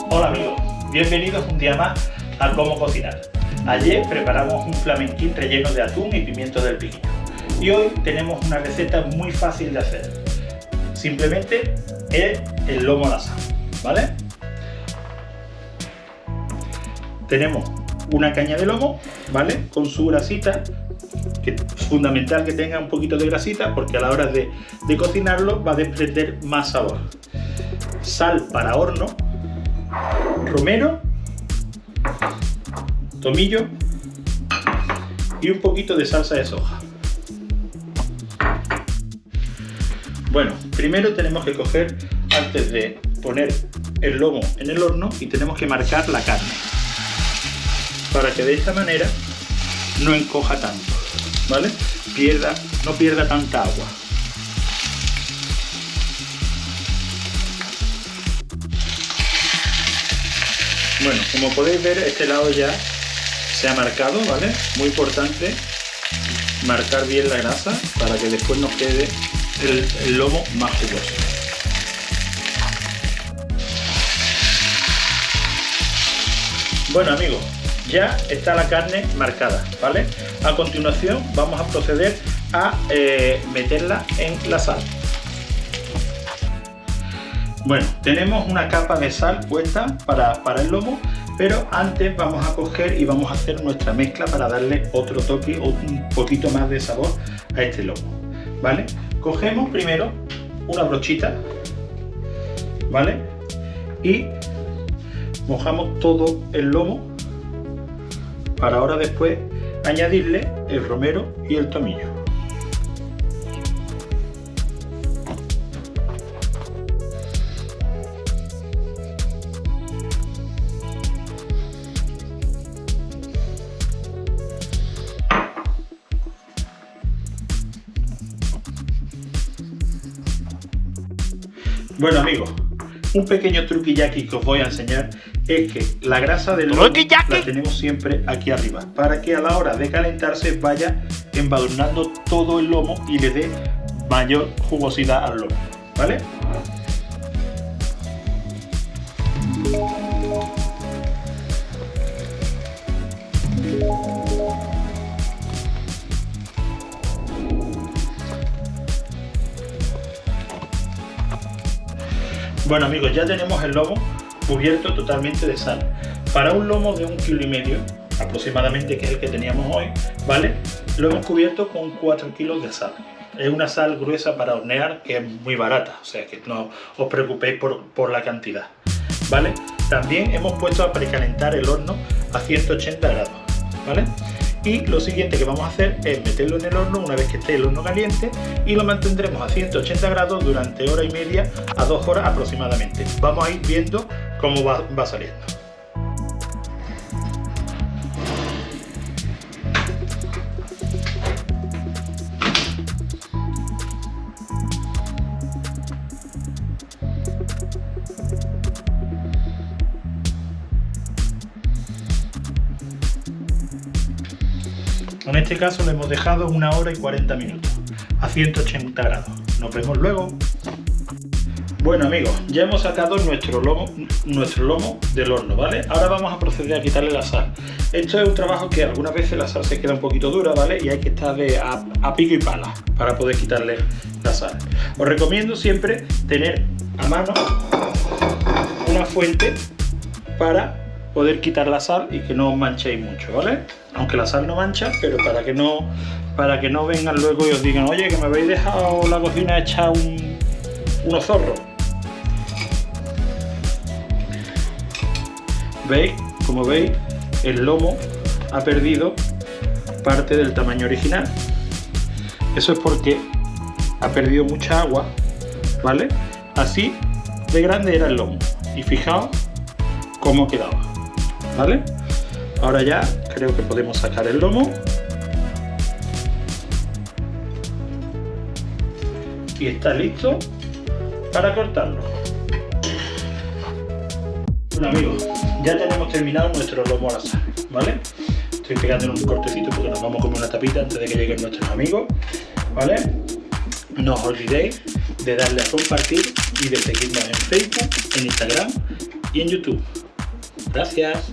Hola amigos, bienvenidos un día más a Cómo Cocinar. Ayer preparamos un flamenquín relleno de atún y pimiento del piquillo. Y hoy tenemos una receta muy fácil de hacer. Simplemente es el lomo a la sal, ¿vale? Tenemos una caña de lomo, ¿vale? Con su grasita, que es fundamental que tenga un poquito de grasita porque a la hora de cocinarlo va a desprender más sabor. Sal para horno, romero, tomillo y un poquito de salsa de soja. Bueno, primero tenemos que coger, antes de poner el lomo en el horno, y tenemos que marcar la carne para que de esta manera no encoja tanto, ¿vale? No pierda tanta agua. Bueno, como podéis ver, este lado ya se ha marcado, ¿vale? Muy importante marcar bien la grasa para que después nos quede el lomo más jugoso. Bueno amigos, ya está la carne marcada, ¿vale? A continuación vamos a proceder a meterla en la sal. Bueno, tenemos una capa de sal puesta para el lomo, pero antes vamos a coger y vamos a hacer nuestra mezcla para darle otro toque o un poquito más de sabor a este lomo, ¿vale? Cogemos primero una brochita, ¿vale? Y mojamos todo el lomo para ahora después añadirle el romero y el tomillo. Bueno amigos, un pequeño truquillaki que os voy a enseñar es que la grasa del lomo la tenemos siempre aquí arriba, para que a la hora de calentarse vaya embadurnando todo el lomo y le dé mayor jugosidad al lomo, ¿vale? Bueno amigos, ya tenemos el lomo cubierto totalmente de sal. Para un lomo de 1,5 kg aproximadamente, que es el que teníamos hoy, ¿vale? Lo hemos cubierto con 4 kilos de sal. Es una sal gruesa para hornear que es muy barata, o sea que no os preocupéis por la cantidad, ¿vale? También hemos puesto a precalentar el horno a 180 grados, ¿vale? Y lo siguiente que vamos a hacer es meterlo en el horno una vez que esté el horno caliente y lo mantendremos a 180 grados durante hora y media a 2 horas aproximadamente. Vamos a ir viendo cómo va saliendo. En este caso lo hemos dejado 1 hora y 40 minutos a 180 grados. Nos vemos luego. Bueno amigos, ya hemos sacado nuestro lomo del horno, ¿vale? Ahora vamos a proceder a quitarle la sal. Esto es un trabajo que algunas veces la sal se queda un poquito dura, ¿vale? Y hay que estar a pico y pala para poder quitarle la sal. Os recomiendo siempre tener a mano una fuente para poder quitar la sal y que no os manchéis mucho, ¿vale? Aunque la sal no mancha, pero para que no vengan luego y os digan, oye, que me habéis dejado la cocina hecha unos zorros. ¿Veis? Como veis, el lomo ha perdido parte del tamaño original. Eso es porque ha perdido mucha agua, ¿vale? Así de grande era el lomo. Y fijaos cómo quedaba, ¿vale? Ahora ya creo que podemos sacar el lomo. Y está listo para cortarlo. Bueno amigos, ya tenemos terminado nuestro lomo a la sal, ¿vale? Estoy pegándole un cortecito porque nos vamos a comer una tapita antes de que lleguen nuestros amigos, ¿vale? No os olvidéis de darle a compartir y de seguirnos en Facebook, en Instagram y en YouTube. Gracias.